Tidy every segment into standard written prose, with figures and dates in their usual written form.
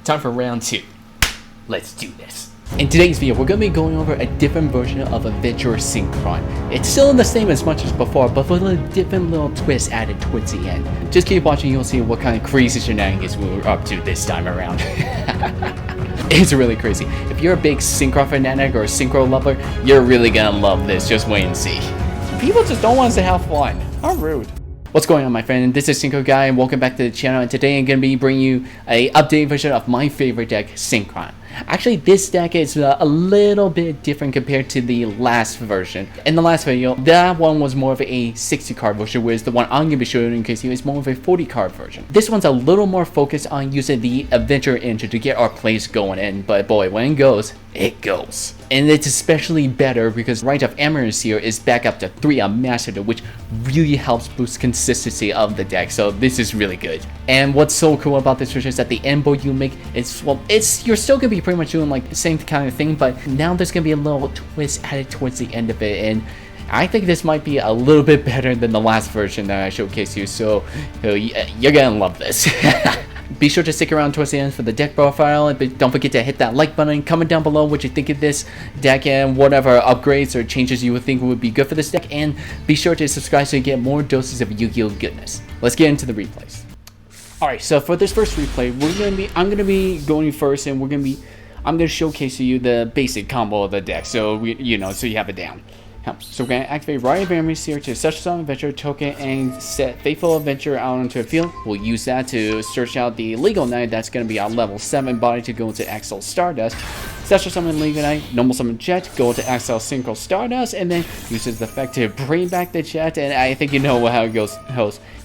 time for round 2. Let's do this. In today's video, we're going to be going over a different version of Adventurer Synchron. It's still the same as much as before, but with a different little twist added towards the end. Just keep watching, you'll see what kind of crazy shenanigans we were up to this time around. It's really crazy. If you're a big synchro fanatic or a synchro lover, you're really gonna love this. Just wait and see. People just don't want us to have fun. How rude. What's going on, my friend? This is SynchroGuy, and welcome back to the channel. And today I'm going to be bringing you a updated version of my favorite deck, Synchron. Actually, this deck is a little bit different compared to the last version. In the last video, that one was more of a 60 card version, whereas the one I'm going to be showing you is more of a 40 card version. This one's a little more focused on using the Adventurer engine to get our plays going in, but boy, when it goes, it goes. And it's especially better because Right of Amaranth here is back up to 3 on Master Duel, which really helps boost consistency of the deck, so this is really good. And what's so cool about this version is that the end board you make is, well, you're still going to be pretty much doing like the same kind of thing, but now there's going to be a little twist added towards the end of it, and I think this might be a little bit better than the last version that I showcased you, so you're going to love this. Be sure to stick around towards the end for the deck profile, but don't forget to hit that like button. Comment down below what you think of this deck and whatever upgrades or changes you would think would be good for this deck, and be sure to subscribe so you get more doses of Yu-Gi-Oh goodness. Let's get into the replays. Alright, so for this first replay, I'm gonna be going first, and I'm gonna showcase to you the basic combo of the deck, so so you have it down. So we're going to activate Right of Amaranth here to search some adventure token and set Faithful Adventurer out onto a field. We'll use that to search out the Legal Knight. That's going to be our level 7 body to go into Axel Stardust. Special Summon Legal Knight, Normal Summon Jet, go into Axel Synchro Stardust, and then uses the effect to bring back the Jet. And I think you know how it goes.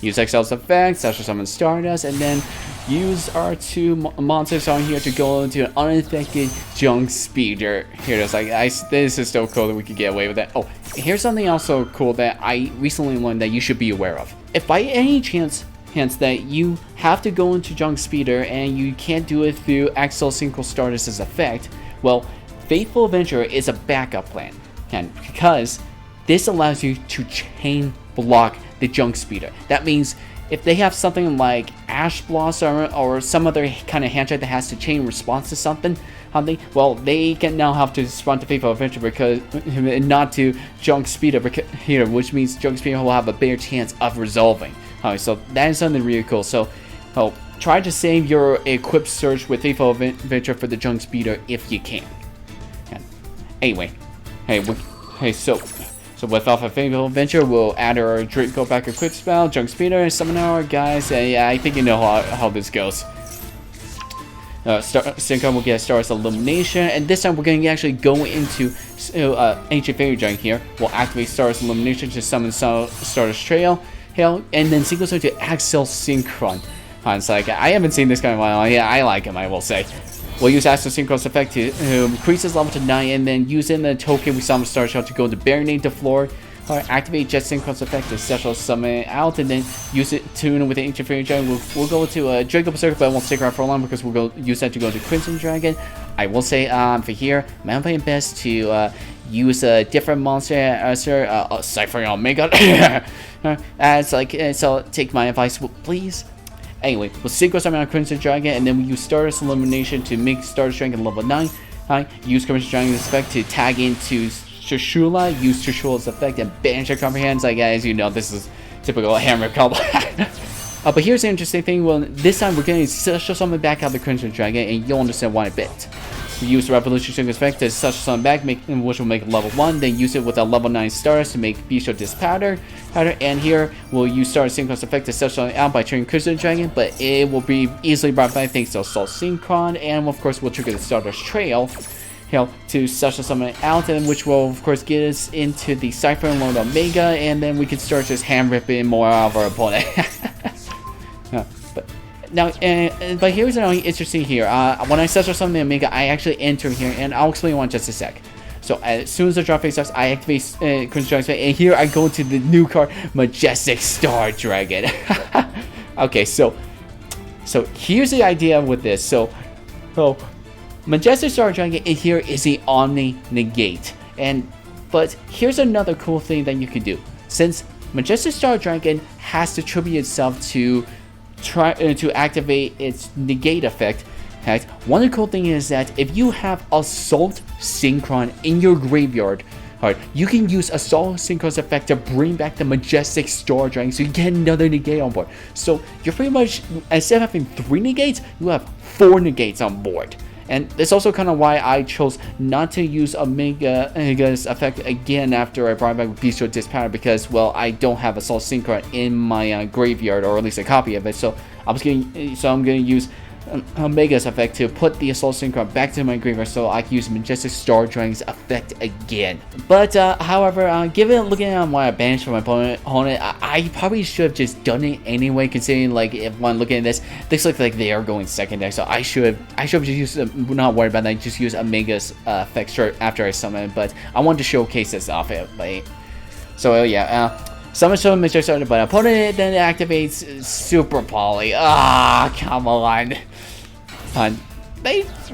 Use Excel's effect, Special Summon Stardust, and then use our 2 monsters on here to go into an unaffected Junk Speeder. Here it is. This is so cool that we could get away with that. Oh, here's something also cool that I recently learned that you should be aware of. If by any chance that you have to go into Junk Speeder and you can't do it through Axel Synchro Stardust's effect, well, Faithful Adventurer is a backup plan, and because this allows you to chain block the Junk Speeder. That means if they have something like Ash Blossom or some other kind of hand trap that has to chain response to something, they can now have to respond to Faithful Adventure because not to Junk Speeder here, which means Junk Speeder will have a better chance of resolving. Alright, so that is something really cool. So try to save your equip search with Faithful Adventure for the Junk Speeder if you can. Anyway, so with off of Faithful Adventure, we'll add our Go Back equip spell, Junk Speeder, and summon our guys. Yeah, I think you know how this goes. Synchron will get Stardust Illumination, and this time we're going to actually go into Ancient Fairy Giant here. We'll activate Stardust Illumination to summon Stardust Trail, and then sequence to Axel Synchron. It's like, I haven't seen this guy in a while. Yeah, I like him, I will say. We'll use Axel Synchron's effect to increase his level to 9, and then using the token we summon Star Shell to go to Baronade the floor. Activate Jet Synchron's effect to special summon it out, and then use it to with the Ancient Fairy Giant. We'll go to Draco Berserker, but I won't stick around for long because we'll use that to go to Crimson Dragon. I will say for here, I'm playing best to use a different monster, Cypher Omega. So take my advice, please. Anyway, we'll Synchro Summon on Crimson Dragon, and then we use Stardust Illumination to make Stardust Dragon level 9. Use Crimson Dragon's effect to tag into Trishula, use Trishula's effect, and banish your Comprehends. As you know, this is typical hammer combo. But here's the interesting thing. Well, this time we're going to Special Summon back out the Crimson Dragon, and you'll understand why a bit. We use Revolution Synchro's effect to Special Summon back, which will make level 1, then use it with a level 9 Stardust to make Bistro Powder, and here we'll use Stardust Synchron's effect to Special Summon out by triggering Crimson Dragon, but it will be easily brought back thanks to Assault Synchron, and of course we'll trigger the Stardust Trail to Special Summon it out, and which will of course get us into the Cypher and Lord Omega, and then we can start just hand ripping more out of our opponent. But here's something interesting here. When I Special Summon the Omega, I actually enter here, and I'll explain why in just a sec. So as soon as the drop phase starts, I activate Crimson Dragon, and here I go to the new card, Majestic Star Dragon. Okay, so here's the idea with this. So Majestic Star Dragon in here is the Omni Negate, but here's another cool thing that you can do. Since Majestic Star Dragon has to tribute itself to try to activate its negate effect, Right? One of the cool things is that if you have Assault Synchron in your graveyard, alright, you can use Assault Synchron's effect to bring back the Majestic Star Dragon so you get another negate on board. So you're pretty much, instead of having 3 negates, you have 4 negates on board. And that's also kind of why I chose not to use Omega's effect again after I brought back Bistro Dispower, because, well, I don't have Assault Synchron in my graveyard, or at least a copy of it. So I'm gonna use Omega's effect to put the Assault Synchron back to my graveyard so I can use Majestic Star Dragon's effect again. But however, looking at what I banished from my opponent, I probably should have just done it anyway, considering, like, if one looking at this looks like they are going second deck. So I should have just used, not worried about that, just use Omega's effect short after I summon it. But I wanted to showcase this off it. But, so yeah, summon Mr. Starter, but opponent then activates Super Poly. Ah, come on.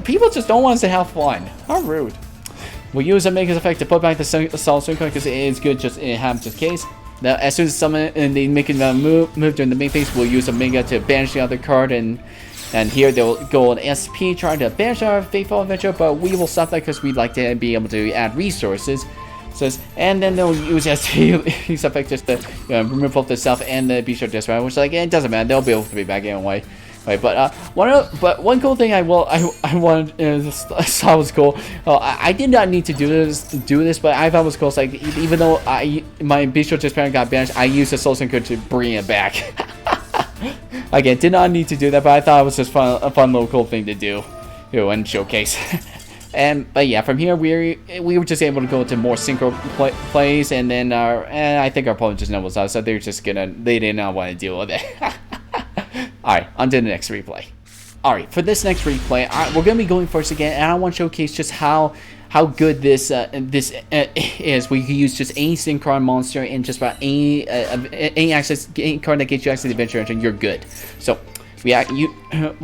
People just don't want us to have fun. How rude. We'll use Omega's effect to put back the Assault Synchron because it is good just in case. Now, as soon as summon and they make a move during the main phase, we'll use Omega to banish the other card, and here they'll go on SP, trying to banish our Faithful Adventurer, but we will stop that because we'd like to be able to add resources. And then they'll use SP's effect just to remove both the self and the Bistro Dispower, which, like, it doesn't matter. They'll be able to be back anyway. Right, but one cool thing I wanted saw was cool. I did not need to do this, but I thought it was cool. It's like, even though my Bistro Dispower got banished, I used the Soul Synchro to bring it back. Again, did not need to do that, but I thought it was just a fun little cool thing to do, and showcase. But yeah, from here we were just able to go into more synchro plays, and then I think our opponent just knows us, so they did not want to deal with it. Alright, on to the next replay. Alright, for this next replay, we're going to be going first again, and I want to showcase just how good this is. We can use just any Synchron monster and just about any card that gets you access to the Adventure Engine, you're good. So we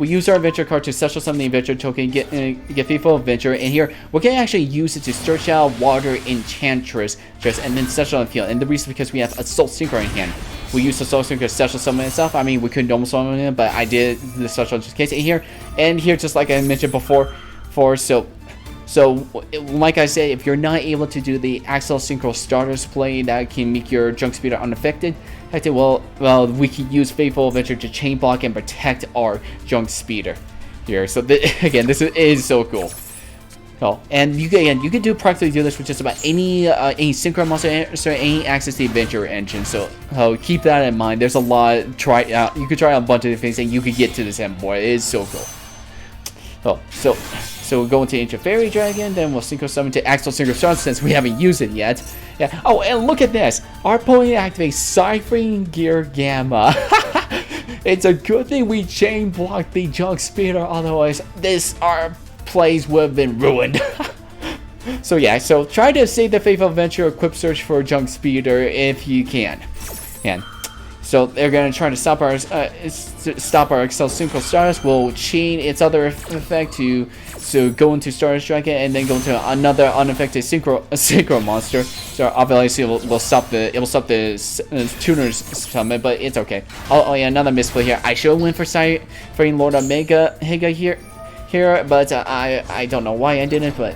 use our adventure card to special summon the adventure token, get Faithful Adventure, and here we're gonna actually use it to search out Water Enchantress, and then special on the field. And the reason is because we have Assault Synchro in hand. We use the Assault Synchro to special summon itself. I mean, we couldn't normal summon it, but I did the special just in case. And here, just like I mentioned before, so like I said, if you're not able to do the Axel Synchro starters play that can make your Junk Speeder unaffected, well, we can use Faithful Adventure to chain block and protect our Junk Speeder here. So again, this is so cool. Oh, and you can practically do this with just about any Synchro monster, so any access to the Adventurer Engine. So keep that in mind. There's a lot. You could try out a bunch of things, and you could get to this end board. It is so cool. Oh, so we'll go into Ancient Fairy Dragon, then we'll Synchro Summon to Axel Synchro Stars since we haven't used it yet. Yeah. Oh, and look at this. Our opponent activates Ciphering Gear Gamma. It's a good thing we chain blocked the Junk Speeder, otherwise our plays would have been ruined. So yeah, so try to save the Faithful Adventure equip search for Junk Speeder if you can. So they're gonna try to stop our Excel Synchro Stardust. We'll chain its other effect to go into Stardust Dragon and then go into another unaffected Synchro monster. So obviously it will stop the Tuner's summon, but it's okay. Oh yeah, another misplay here. I should win for Ciphering Lord Omega here, but I don't know why I didn't, but.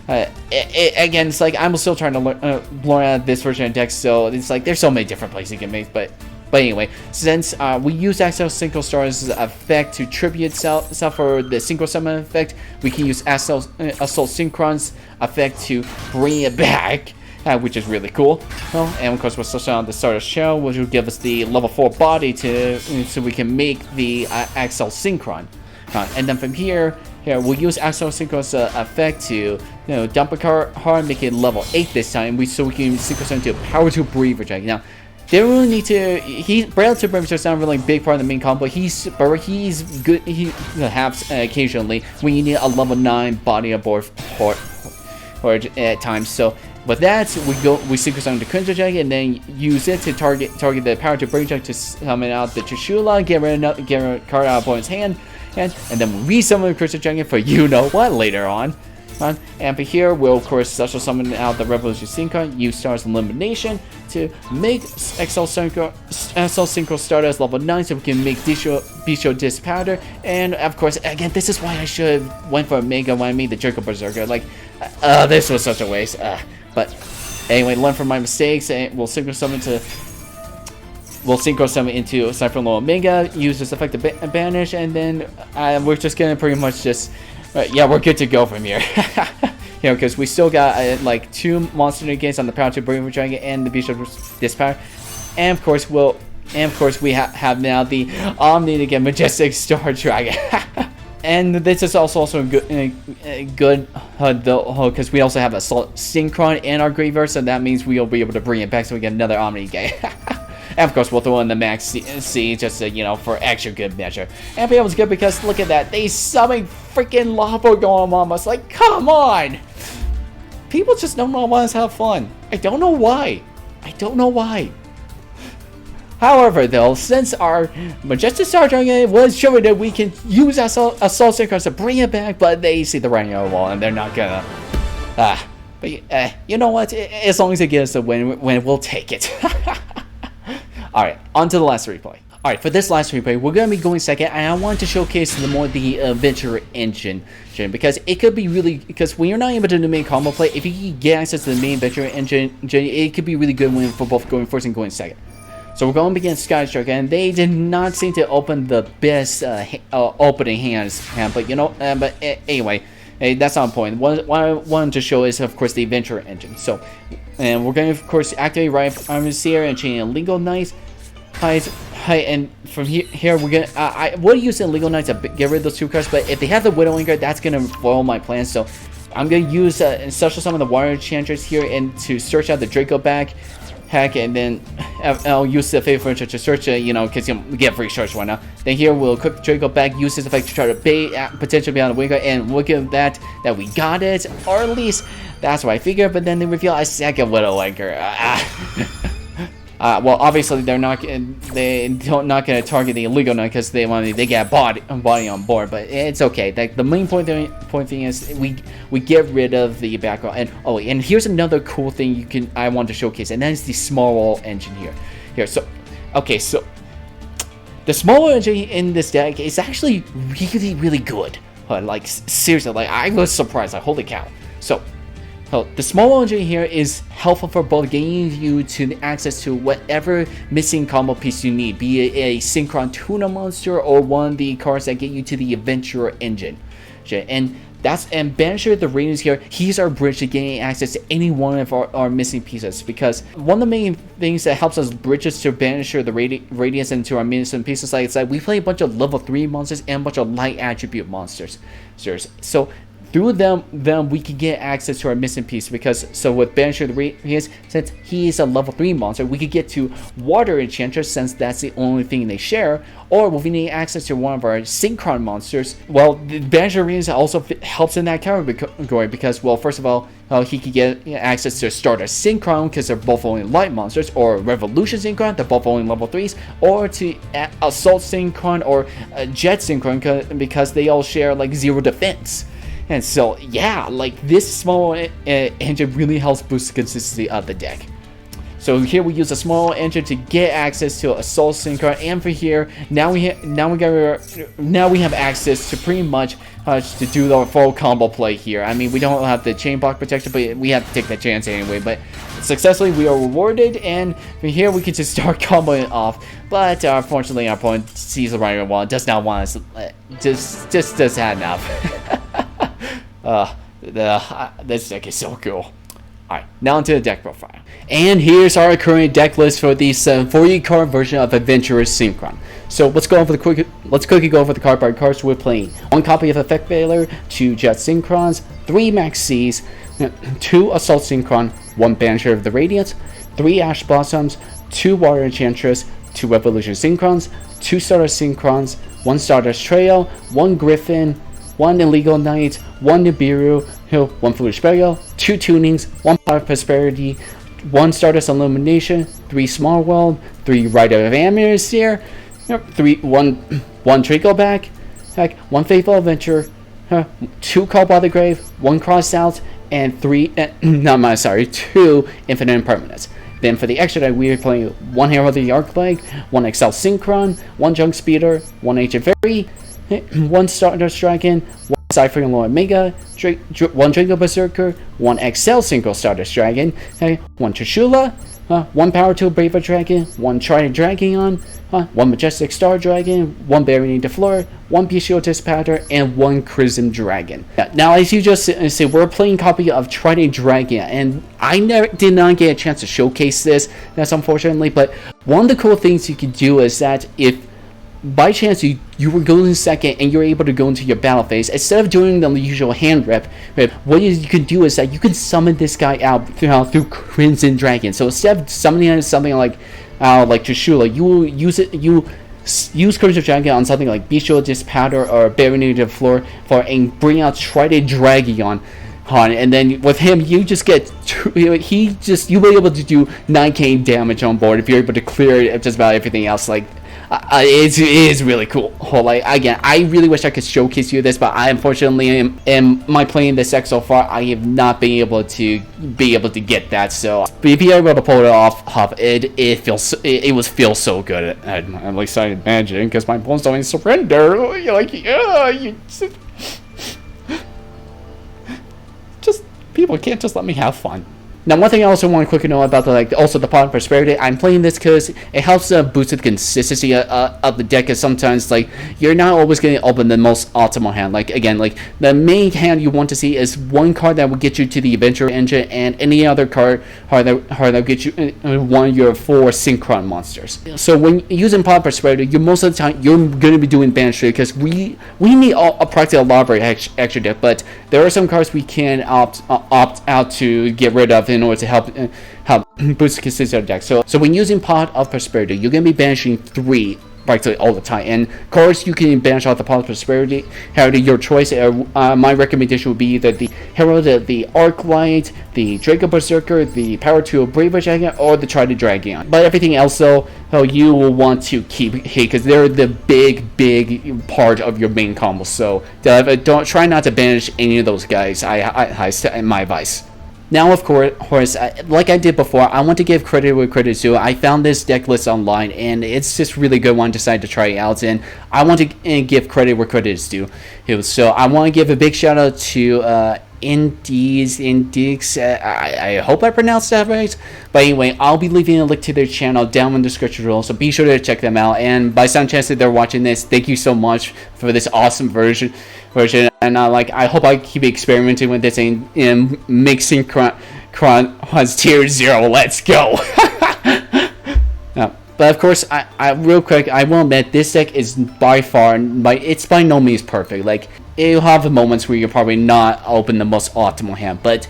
Again, it's like I'm still trying to learn out this version of deck, so it's like there's so many different plays you can make. But anyway, since we use Axel Synchro Stars' effect to tribute itself for the Synchro Summon effect, we can use Assault Synchron's effect to bring it back, which is really cool. And of course, we're still on the Stardust Shell, which will give us the level 4 body so we can make the Axel Synchron. And then from here we'll use Axel Synchron's effect to dump a card, make it level 8 this time, so we can Synchro Summon to Power to Breather Dragon. Now, they don't really need to. Braille to Breather is not really a big part of the main combo. He's good. He happens occasionally when you need a level 9 body aboard or at times. So with that, we Synchro Summon the Crimson Dragon and then use it to target the Power to Breather Dragon to summon out the Trishula, get a card out of opponent's hand. And then we summon the Crystal Dragon for you know what later on. And for here, we'll of course special summon out the Revolution Synchron, use Star's Elimination to make XL Synchro start as level 9 so we can make Bisho Disc Powder. And of course, again, this is why I should have went for Omega when I made the Draco Berserker. Like, this was such a waste. But anyway, learn from my mistakes, and we'll Synchro Summon into Cypher Low Omega, use this effect to banish, and then we're just gonna pretty much just, yeah, we're good to go from here. You know, because we still got like 2 monster negates on the Power 2 Braver Dragon and the Bishop Disc Power, and of course we have now the Omni to get Majestic Star Dragon. And this is also good though, because we also have Assault Synchron in our graveyard, so that means we'll be able to bring it back so we get another Omni game. And of course, we'll throw in the Max C just to, you know, for extra good measure. And be able to good because look at that, they summoned freaking Lava going on us. Like, come on! People just don't want us to have fun. I don't know why. However, though, since our Majestic Star Dragon was showing that we can use Assault Synchron to bring it back, but they see the writing on the wall and they're not gonna. But you know what? As long as it gives us a win, we'll take it. Alright, on to the last replay. Alright, for this last replay, we're going to be going second, and I want to showcase the Adventurer engine, because it could be really, because when you're not able to do the main combo play, if you can get access to the main Adventurer engine, it could be really good win for both going first and going second. So we're going against Skystruck, and they did not seem to open the best opening hands, but you know, anyway, that's not the point. What I wanted to show is, of course, the Adventurer engine. So, and we're going to, of course, activate Right Armor Seer and chain Illegal Knights. And from here we're going to, I would use Illegal Knights to get rid of those 2 cards, but if they have the Widowmaker, that's going to foil my plans. So I'm going to use special summon the Water Enchantress here and to search out the Draco back. Heck, and then I'll use the Fate Furniture to search it, you know, because you get free search right now. Then here we'll equip the Draco back, use this effect to try to bait potential beyond the Winker, and look at that we got it, or at least that's what I figured. But then they reveal a second Widowmaker. Well, obviously they're not going to target the illegal knight because they get body on board, but it's okay. The main point thing is we get rid of the background. And oh, and here's another cool thing I want to showcase, and that is the small wall engine here. So okay, so the small wall engine in this deck is actually really good. Like seriously, like I was surprised. Like holy cow. So the small engine here is helpful for both getting you to access to whatever missing combo piece you need, be it a Synchron Tuna monster or one of the cards that get you to the Adventurer engine. And Banisher the Radiance here, he's our bridge to getting access to any one of our missing pieces, because one of the main things that helps us bridge us to Banisher the Radiance into our missing pieces, like it's like we play a bunch of level 3 monsters and a bunch of light attribute monsters. So through them we can get access to our missing piece, because so with Banisher the Radiance, since he is a level 3 monster, we could get to Water Enchantress since that's the only thing they share, or if we need access to one of our Synchron monsters, well, the Banisher Radiance also helps in that category, because, well, first of all, he could get access to Starter Synchron because they're both only light monsters, or Revolution Synchron, they're both only level 3s, or to Assault Synchron or Jet Synchron because they all share like 0 defense. And so, yeah, like this small engine really helps boost the consistency of the deck. So here we use a small engine to get access to Assault Synchron, and for here now we have access to pretty much to do the full combo play here. I mean, we don't have the chain block protection, but we have to take that chance anyway. But successfully we are rewarded, and from here we can just start comboing off. But unfortunately, our opponent sees the writing on the wall, does not want us, just does have enough. This deck is so cool. Alright, now into the deck profile. And here's our current deck list for the 40 card version of Adventurer Synchron. So let's quickly go over the card by cards we're playing. 1 copy of Effect Veiler, 2 Jet Synchrons, 3 Max C's, 2 Assault Synchron, 1 Banisher of the Radiance, 3 Ash Blossoms, 2 Water Enchantress, 2 Revolution Synchrons, 2 Starter Synchrons, 1 Stardust Trail, 1 Griffin, 1 Illegal Knight, 1 Nibiru, 1 Foolish Burial, 2 Tunings, 1 Pot of Prosperity, 1 Stardust Illumination, 3 Small World, 3 Rider of Amnesia, 1 Draco back, 1 Faithful Adventure, 2 Call by the Grave, 1 Cross Out, and 2 Infinite Impermanence. Then for the extra deck, we are playing 1 Herald of the Arclight, 1 Excel Synchron, 1 Junk Speeder, 1 Ancient Fairy, 1 Stardust Dragon, 1 Cypher and Lord Mega, 1 Draco Berserker, 1 Excel Synchro Stardust Dragon, 1 Trishula, 1 Power Tool Braver Dragon, 1 Trident Dragon, 1 Majestic Star Dragon, 1 Baronade de Fleur, 1 Yugioh Dissipator, and 1 Chrism Dragon. Now, as you just say, we're playing a copy of Trident Dragon, and I did not get a chance to showcase this, that's unfortunately, but one of the cool things you can do is that if by chance you were going second and you're able to go into your battle phase, instead of doing the usual hand rip, what you can do is that you can summon this guy out through Crimson Dragon. So instead of summoning something like Trishula, you will use Crimson Dragon on something like Yugioh Dissipator or Baronade de Fleur and bring out Trident Dragon. And then with him, you just get you'll be able to do 9k damage on board if you're able to clear just about everything else. Like it is really cool. Like again, I really wish I could showcase you this, but I unfortunately am my playing this deck so far, I have not been able to get that. So but if you're able to pull it off, it feels so good. I'm like starting to imagine because my opponents don't even surrender. You're like, yeah, you just people can't just let me have fun. Now, one thing I also want to quickly know about the Pot of Prosperity, I'm playing this because it helps boost the consistency of the deck, because sometimes you're not always going to open the most optimal hand. The main hand you want to see is one card that will get you to the Adventurer engine, and any other card that will get you one of your 4 Synchron monsters. So when using Pot of Prosperity, most of the time you're going to be doing banish trade, because we need practically a library extra deck, but there are some cards we can opt out to get rid of in order to help boost the consistency of the deck. So when using Pot of Prosperity, you're going to be banishing 3 practically all the time. And of course, you can banish out the Pot of Prosperity. However, your choice, my recommendation would be either the Herald of the Arclight, the Draco Berserker, the Power Tool Braver Dragon, or the Trident Dragon. But everything else, though, you will want to keep because they're the big part of your main combo. So don't try not to banish any of those guys. My advice. Now, of course, like I did before, I want to give credit where credit is due. I found this deck list online, and it's just really good one. Decided to try it out, and I want to give credit where credit is due. So I want to give a big shout out to Indix. I hope I pronounced that right. But anyway, I'll be leaving a link to their channel down in the description below, so be sure to check them out. And by some chance that they're watching this, thank you so much for this awesome version. And I hope I keep experimenting with this and make Synchron tier 0. Let's go. But of course, I real quick, I will admit this deck is by no means perfect. It'll have moments where you're probably not open the most optimal hand, but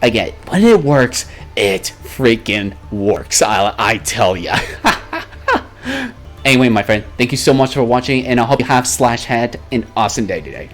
again, when it works, it freaking works. I tell ya. Anyway, my friend, thank you so much for watching, and I hope you have / had an awesome day today.